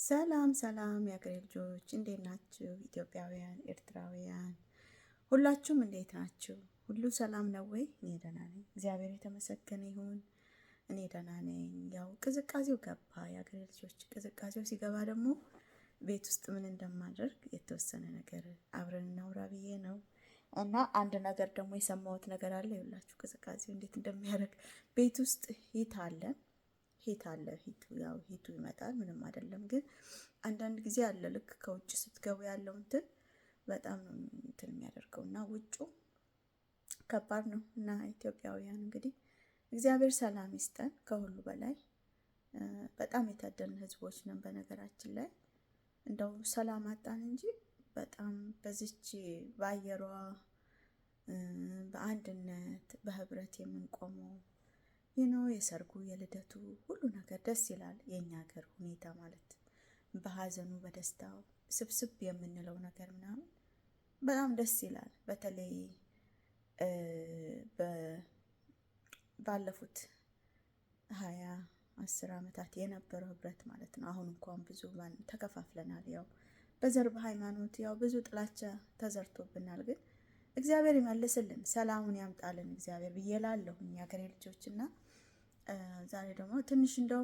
ሰላም ሰላም የአገሬ ልጆች እንዴት ናችሁ? ኢትዮጵያውያን፣ ኤርትራውያን ሁላችሁም እንዴት ናችሁ? ሁሉ ሰላም ነው ወይ? እኔ ደህና ነኝ፣ እግዚአብሔር የተመሰገነ ይሁን። እኔ ደህና ነኝ። ያው ቅዝቃዜው ገባ፣ የአገሬ ልጆች። ቅዝቃዜው ሲገባ ደግሞ ቤት ውስጥ ምን እንደማደርግ የተወሰነ ነገር አብረን እናውራ ብዬ ነው። እና አንድ ነገር ደግሞ የሰማሁት ነገር አለ። ይኸውላችሁ ቅዝቃዜው እንዴት እንደሚያደርግ ቤት ውስጥ ሂት አለን ሂት አለ። ሂቱ ይመጣል፣ ምንም አይደለም። ግን አንዳንድ ጊዜ አለ ልክ ከውጭ ስትገቡ ያለው እንትን በጣም ነው እንትን የሚያደርገው እና ውጩ ከባድ ነው። እና ኢትዮጵያውያን እንግዲህ እግዚአብሔር ሰላም ይስጠን። ከሁሉ በላይ በጣም የታደልን ህዝቦች ነን። በነገራችን ላይ እንደው ሰላም አጣን እንጂ በጣም በዚች በአየሯ በአንድነት በህብረት የምንቆመው የሰርጉ የልደቱ ሁሉ ነገር ደስ ይላል። የኛ ሀገር ሁኔታ ማለት በሀዘኑ በደስታው ስብስብ የምንለው ነገር ምናምን በጣም ደስ ይላል። በተለይ ባለፉት 10 ዓመታት የነበረው ህብረት ማለት ነው። አሁን እንኳን ብዙ ተከፋፍለናል። ያው በዘር በሃይማኖት ያው ብዙ ጥላቻ ተዘርቶብናል። ግን እግዚአብሔር ይመልስልን፣ ሰላሙን ያምጣልን እግዚአብሔር ብዬ እላለሁ የሀገሬ ልጆችና ዛሬ ደግሞ ትንሽ እንደው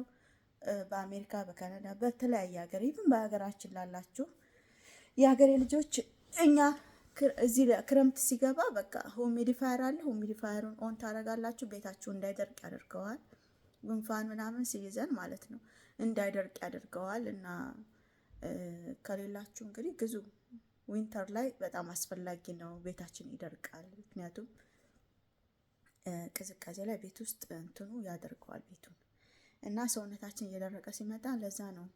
በአሜሪካ በካናዳ በተለያየ ሀገር ይሁን በሀገራችን ላላችሁ የሀገሬ ልጆች እኛ እዚህ ክረምት ሲገባ በቃ ሁሚዲፋየር አለ። ሁሚዲፋየሩን ኦን ታደርጋላችሁ። ቤታችሁ እንዳይደርቅ ያደርገዋል። ጉንፋን ምናምን ሲይዘን ማለት ነው እንዳይደርቅ ያደርገዋል። እና ከሌላችሁ እንግዲህ ግዙ። ዊንተር ላይ በጣም አስፈላጊ ነው። ቤታችን ይደርቃል። ምክንያቱም ቅዝቃዜ ላይ ቤት ውስጥ እንትኑ ያደርገዋል ቤቱን እና ሰውነታችን እየደረቀ ሲመጣ ለዛ ነው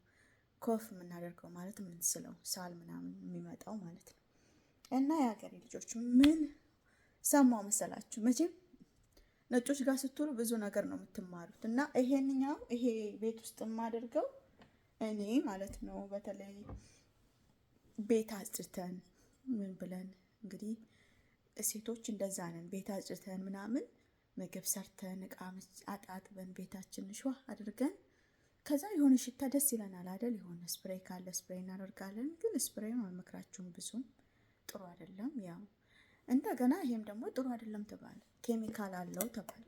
ኮፍ የምናደርገው ማለት የምንስለው ሳል ምናምን የሚመጣው ማለት ነው። እና የሀገሬ ልጆች ምን ሰማው መሰላችሁ? መቼም ነጮች ጋር ስትውሉ ብዙ ነገር ነው የምትማሩት። እና ይሄ ቤት ውስጥ የማደርገው እኔ ማለት ነው በተለይ ቤት አጽድተን ምን ብለን እንግዲህ ሴቶች እንደዛ ነን። ቤት አጽድተን ምናምን ምግብ ሰርተን እቃ አጣጥበን ቤታችን ሸዋ አድርገን ከዛ የሆነ ሽታ ደስ ይለናል አይደል? የሆነ ስፕሬይ ካለ ስፕሬይ እናደርጋለን። ግን ስፕሬይ አልመክራችሁም፣ ብዙም ጥሩ አይደለም። ያው እንደገና ይሄም ደግሞ ጥሩ አይደለም ተባለ፣ ኬሚካል አለው ተባለ።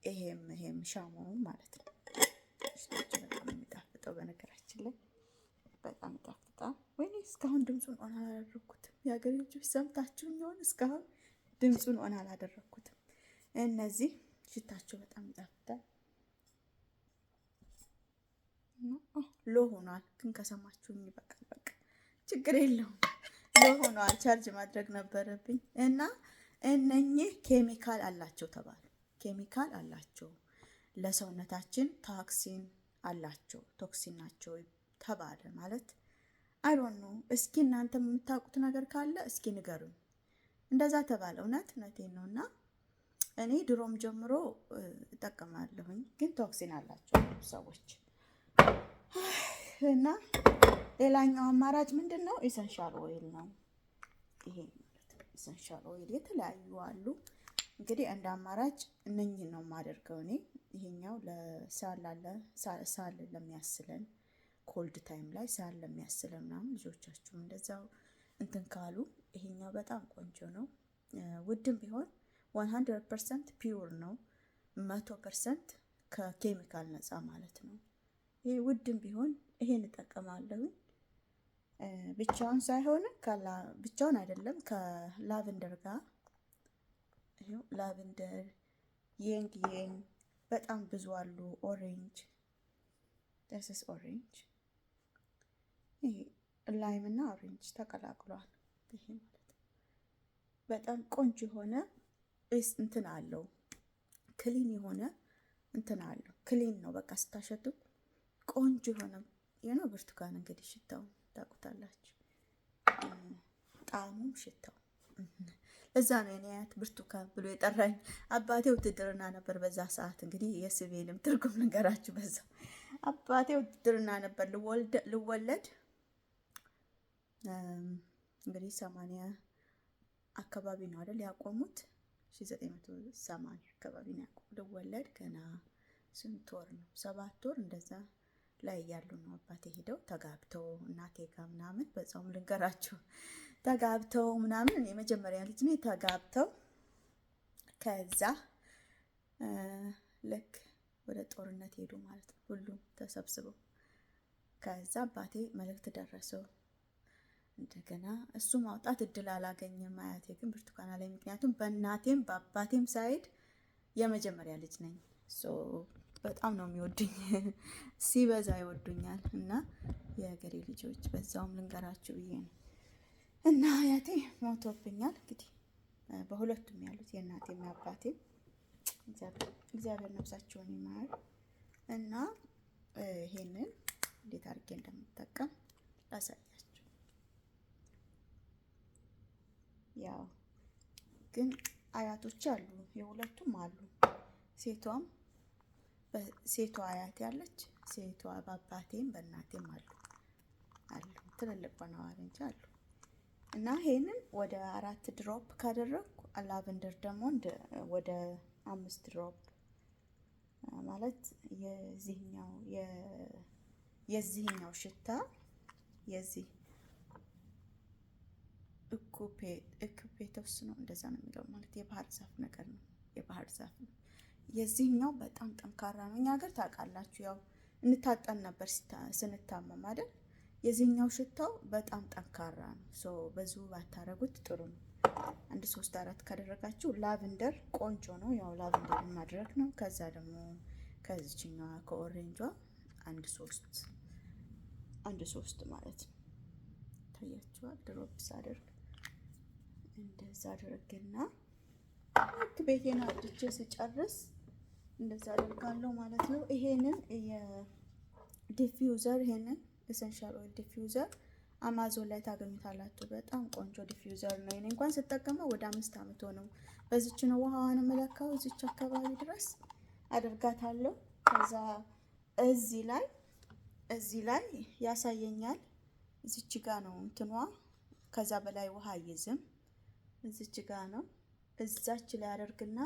ይሄም ሻማው ማለት ነው። ሽታቸው በጣም የሚጣፍጠው በነገራችን ላይ በጣም ይጣፍጣል። ወይኔ እስካሁን ድምፁን ኦን አላደረኩትም። የሀገሬ ልጆች ሰምታችሁ ይሆን? እስካሁን ድምፁን ኦን አላደረኩትም። እነዚህ ሽታቸው በጣም ይጣፍጣል። ሎ ሆኗል፣ ግን ከሰማችሁኝ ይበቃል። በቃ ችግር የለውም። ሎ ሆኗል፣ ቻርጅ ማድረግ ነበረብኝ። እና እነኚህ ኬሚካል አላቸው ተባሉ። ኬሚካል አላቸው ለሰውነታችን ቶክሲን አላቸው፣ ቶክሲን ናቸው ተባለ ማለት አይዶን ነው። እስኪ እናንተ የምታውቁት ነገር ካለ እስኪ ንገሩኝ። እንደዛ ተባለ። እውነቴን ነው። እና እኔ ድሮም ጀምሮ እጠቀማለሁኝ፣ ግን ቶክሲን አላቸው ሰዎች። እና ሌላኛው አማራጭ ምንድን ነው? ኢሰንሻል ኦይል ነው። ይሄ ኢሰንሻል ኦይል የተለያዩ አሉ። እንግዲህ እንደ አማራጭ እነኝህን ነው የማደርገው እኔ። ይሄኛው ሳል ለሚያስለን ኮልድ ታይም ላይ ሳል ለሚያስለን ምናምን ልጆቻችሁም እንደዛው እንትን ካሉ ይሄኛው በጣም ቆንጆ ነው። ውድም ቢሆን 100% ፒውር ነው፣ 100% ከኬሚካል ነፃ ማለት ነው። ይሄ ውድም ቢሆን ይሄን እጠቀማለሁ። ብቻውን ሳይሆን ብቻውን አይደለም፣ ከላቨንደር ጋር ይሄው ላቨንደር የንግ በጣም ብዙ አሉ። ኦሬንጅ ደስስ ኦሬንጅ ይሄ ላይም እና ኦሬንጅ ተቀላቅሏል። ይሄ ማለት በጣም ቆንጆ የሆነ እንትን አለው። ክሊን የሆነ እንትን አለው። ክሊን ነው በቃ ስታሸቱት ቆንጆ የሆነ ብርቱካን እንግዲህ ሽታው ታውቁታላችሁ። ጣዕሙም ሽታው እዛ ነው። የኔ አያት ብርቱካን ብሎ የጠራኝ አባቴ ውትድርና ነበር በዛ ሰዓት። እንግዲህ የሲቪልም ትርጉም ነገራችሁ በዛ። አባቴ ውትድርና ነበር ልወለድ እንግዲህ 80 አካባቢ ነው አይደል ያቆሙት። 1980 አካባቢ ነው ያቆሙት። ልወለድ ገና ስንት ወር ነው? 7 ወር እንደዛ ላይ እያሉ ነው አባቴ ሄደው ተጋብተው እናቴ ጋር ምናምን። በዛውም ልንገራችሁ ተጋብተው ምናምን የመጀመሪያ ልጅ ነኝ። ተጋብተው ከዛ ልክ ወደ ጦርነት ሄዱ ማለት ነው፣ ሁሉም ተሰብስበው። ከዛ አባቴ መልእክት ደረሰው እንደገና። እሱ ማውጣት እድል አላገኘም። አያቴ ግን ብርቱካን አለኝ። ምክንያቱም በእናቴም በአባቴም ሳይድ የመጀመሪያ ልጅ ነኝ። በጣም ነው የሚወዱኝ፣ ሲበዛ ይወዱኛል። እና የሀገሬ ልጆች በዛውም ልንገራችሁ ብዬ ነው። እና አያቴ ሞቶብኛል። እንግዲህ በሁለቱም ያሉት የእናቴም የአባቴም እግዚአብሔር ነፍሳቸውን ይማር። እና ይሄንን እንዴት አድርጌ እንደምጠቀም ላሳያችሁ። ያው ግን አያቶች አሉ፣ የሁለቱም አሉ። ሴቷ አያት ያለች፣ ሴቷ በአባቴም በእናቴም አሉ ትልልቅ ሆነዋል እንጂ አሉ። እና ይሄንን ወደ 4 ድሮፕ ካደረግኩ ላቨንደር ደግሞ ወደ 5 ድሮፕ ማለት የዚህኛው ሽታ የዚህ እኩፔቶስ ነው፣ እንደዛ ነው የሚለው ማለት የባህር ዛፍ ነገር ነው። የባህር ዛፍ ነው። የዚህኛው በጣም ጠንካራ ነው። እኛ ሀገር ታውቃላችሁ፣ ያው እንታጠን ነበር ስንታመም አይደል? የዚህኛው ሽታው በጣም ጠንካራ ነው። በዚሁ ባታረጉት ጥሩ ነው። 1 3 4 ካደረጋችሁ ላቨንደር ቆንጆ ነው። ያው ላቨንደር ማድረግ ነው። ከዛ ደግሞ ከዚችኛዋ ከኦሬንጇ 1 3 ማለት ነው። ታያችኋል። ድሮፕ ሳደርግ እንደዛ አድርግና ልክ ቤቴን አድርቼ ስጨርስ እንደዛ አደርጋለሁ ማለት ነው። ይሄንን የዲፊውዘር ይሄንን ኤሰንሻል ኦይል ዲፊውዘር አማዞን ላይ ታገኙታላችሁ። በጣም ቆንጆ ዲፊውዘር ነው። እኔ እንኳን ስጠቀመው ወደ 5 ዓመት ሆነው። በዚች ነው ውሃዋን መለካው። እዚች አካባቢ ድረስ አደርጋታለሁ። ከዛ እዚህ ላይ ያሳየኛል። እዚች ጋ ነው እንትኗ። ከዛ በላይ ውሃ አይዝም። እዚች ጋ ነው። እዛች ላይ አደርግና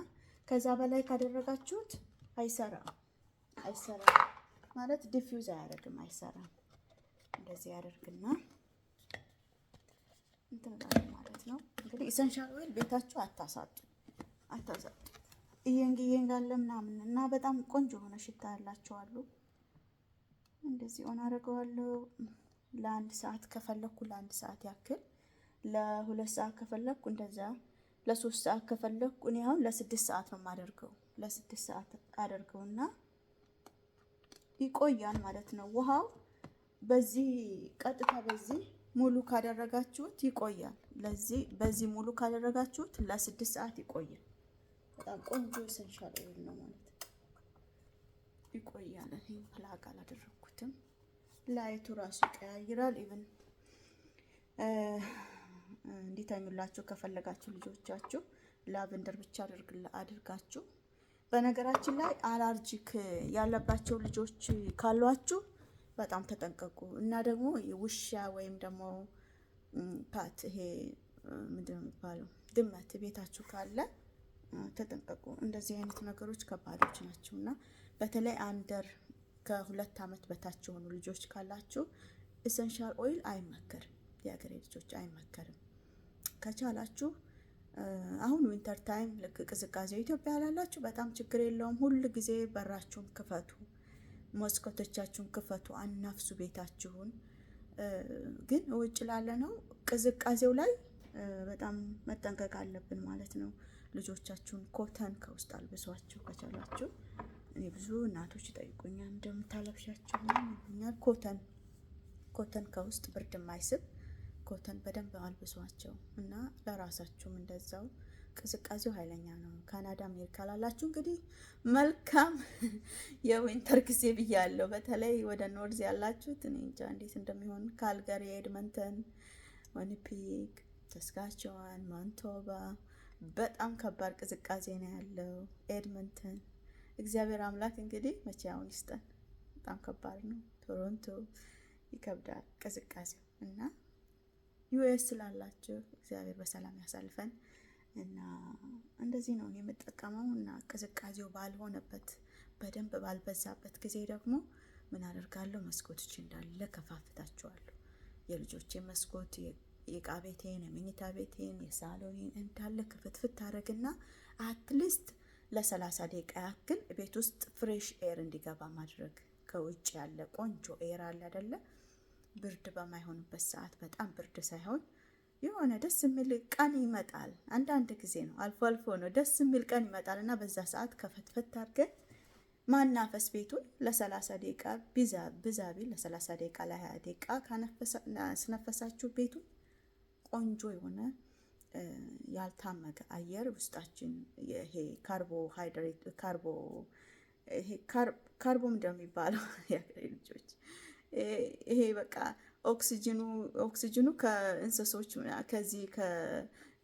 ከዛ በላይ ካደረጋችሁት አይሰራም ማለት ዲፊውዝ አያደርግም፣ አይሰራም። እንደዚህ ያደርግና እንትን ማለት ነው። እንግዲህ ኢሰንሻል ኦይል ቤታችሁ አታሳጡ። እየንጋለ ምናምን እና በጣም ቆንጆ የሆነ ሽታ ያላቸው አሉ። እንደዚህ ኦን አደርገዋለሁ። ለ1 ሰዓት ከፈለኩ ለ1 ሰዓት ያክል፣ ለ2 ሰዓት ከፈለኩ እንደዛ፣ ለ3 ሰዓት ከፈለኩ እኔ አሁን ለ6 ሰዓት ነው የማደርገው። ለ6 ሰዓት አደርገውና ይቆያል ማለት ነው። ውሃው በዚህ ቀጥታ በዚህ ሙሉ ካደረጋችሁት ይቆያል። በዚህ ሙሉ ካደረጋችሁት ለ6 ሰዓት ይቆያል። በጣም ቆንጆ ኢሰንሻል ኦይል ነው ማለት ነው። ይቆያል። ይሄን ፕላግ አላደረኩትም። ላይቱ ራሱ ይቀያይራል። ኢቭን እንዲተኙላችሁ ከፈለጋችሁ ልጆቻችሁ ላቨንደር ብቻ አድርጋችሁ። በነገራችን ላይ አላርጂክ ያለባቸው ልጆች ካሏችሁ በጣም ተጠንቀቁ። እና ደግሞ ውሻ ወይም ደግሞ ፓት ይሄ ምንድን ነው የሚባለው ድመት ቤታችሁ ካለ ተጠንቀቁ። እንደዚህ አይነት ነገሮች ከባዶች ናቸው። እና በተለይ አንደር ከ2 ዓመት በታች የሆኑ ልጆች ካላችሁ ኢሰንሻል ኦይል አይመከርም። የሀገሬ ልጆች አይመከርም። ከቻላችሁ አሁን ዊንተር ታይም ልክ ቅዝቃዜው ኢትዮጵያ ላላችሁ በጣም ችግር የለውም። ሁል ጊዜ በራችሁን ክፈቱ፣ መስኮቶቻችሁን ክፈቱ፣ አናፍሱ ቤታችሁን። ግን ውጭ ላለ ነው ቅዝቃዜው ላይ በጣም መጠንቀቅ አለብን ማለት ነው። ልጆቻችሁን ኮተን ከውስጥ አልብሷቸው ከቻላችሁ። እኔ ብዙ እናቶች ይጠይቁኛል እንደምታለብሻቸው ይሉኛል። ኮተን ከውስጥ ብርድ የማይስብ ኮተን በደንብ አልብሷቸው እና ለራሳችሁም እንደዛው። ቅዝቃዜው ኃይለኛ ነው። ካናዳ አሜሪካ ላላችሁ እንግዲህ መልካም የዊንተር ጊዜ ብያለሁ። በተለይ ወደ ኖርዝ ያላችሁት እኔ እንጃ እንዴት እንደሚሆን። ካልጋሪ፣ ኤድመንተን፣ ዊኒፔግ፣ ሳስካቸዋን፣ ማንቶባ በጣም ከባድ ቅዝቃዜ ነው ያለው። ኤድመንተን እግዚአብሔር አምላክ እንግዲህ መቼ አሁን ይስጠን። በጣም ከባድ ነው። ቶሮንቶ ይከብዳል ቅዝቃዜው እና ዩኤስ ስላላችሁ እግዚአብሔር በሰላም ያሳልፈን። እና እንደዚህ ነው የምጠቀመው። እና ቅዝቃዜው ባልሆነበት በደንብ ባልበዛበት ጊዜ ደግሞ ምን አደርጋለሁ? መስኮቶች እንዳለ ከፋፍታቸዋለሁ። የልጆቼ መስኮት፣ የእቃ ቤቴን፣ የመኝታ ቤቴን፣ የሳሎኔን እንዳለ ክፍትፍት አደርግና አትሊስት ለ30 ደቂቃ ያክል ቤት ውስጥ ፍሬሽ ኤር እንዲገባ ማድረግ። ከውጭ ያለ ቆንጆ ኤር አለ አይደለ? ብርድ በማይሆንበት ሰዓት፣ በጣም ብርድ ሳይሆን የሆነ ደስ የሚል ቀን ይመጣል። አንዳንድ ጊዜ ነው፣ አልፎ አልፎ ነው ደስ የሚል ቀን ይመጣል እና በዛ ሰዓት ከፈትፈት አድርገን ማናፈስ ቤቱን ለ30 ደቂቃ ብዛ ቢል ለ30 ደቂቃ ለ20 ደቂቃ ካስነፈሳችሁ ቤቱን ቆንጆ የሆነ ያልታመገ አየር ውስጣችን ይሄ ካርቦ እንደሚባለው ልጆች ይሄ በቃ ኦክሲጅኑ ከእንስሶች ከዚህ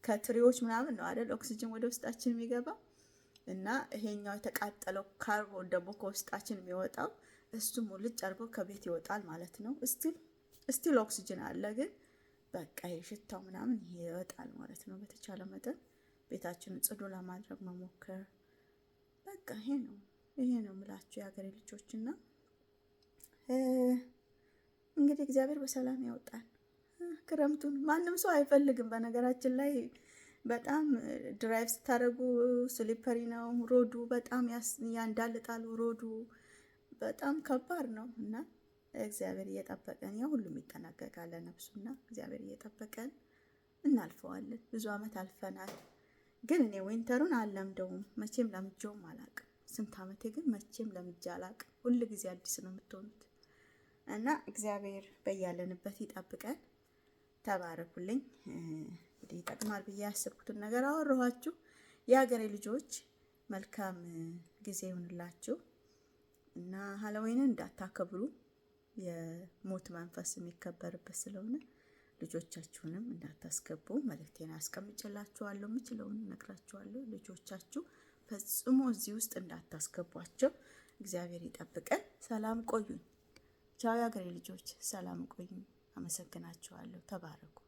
ከትሪዎች ምናምን ነው አይደል ኦክሲጅን ወደ ውስጣችን የሚገባ እና ይሄኛው የተቃጠለው ካርቦን ደግሞ ከውስጣችን የሚወጣው እሱ ሙልጭ አድርጎ ከቤት ይወጣል ማለት ነው። ስቲል ኦክሲጅን አለ፣ ግን በቃ የሽታው ምናምን ይወጣል ማለት ነው። በተቻለ መጠን ቤታችንን ጽዱ ለማድረግ መሞከር። በቃ ይሄ ነው የምላችሁ የሀገሬ ልጆችና እንግዲህ እግዚአብሔር በሰላም ያወጣል። ክረምቱን ማንም ሰው አይፈልግም። በነገራችን ላይ በጣም ድራይቭ ስታደርጉ ስሊፐሪ ነው ሮዱ፣ በጣም ያንዳልጣል ሮዱ፣ በጣም ከባድ ነው እና እግዚአብሔር እየጠበቀን፣ ያ ሁሉም ይጠናቀቃል ነፍሱና እግዚአብሔር እየጠበቀን እናልፈዋለን። ብዙ አመት አልፈናል፣ ግን እኔ ዊንተሩን አልለምደውም፣ መቼም ለምጄውም አላቅም። ስንት አመቴ ግን መቼም ለምጄ አላቅም። ሁሉ ጊዜ አዲስ ነው የምትሆኑት እና እግዚአብሔር በያለንበት ይጠብቀን። ተባረኩልኝ። እንግዲህ ይጠቅማል ብዬ ያሰብኩትን ነገር አወራኋችሁ። የሀገሬ ልጆች መልካም ጊዜ ይሁንላችሁ እና ሃሎዊንን እንዳታከብሩ፣ የሞት መንፈስ የሚከበርበት ስለሆነ ልጆቻችሁንም እንዳታስገቡ መልእክቴን አስቀምጬላችኋለሁ። የምችለውን እነግራችኋለሁ። ልጆቻችሁ ፈጽሞ እዚህ ውስጥ እንዳታስገቧቸው። እግዚአብሔር ይጠብቀን። ሰላም ቆዩኝ። ቻው የሀገሬ ልጆች፣ ሰላም ቆዩኝ። አመሰግናችኋለሁ። ተባረኩ።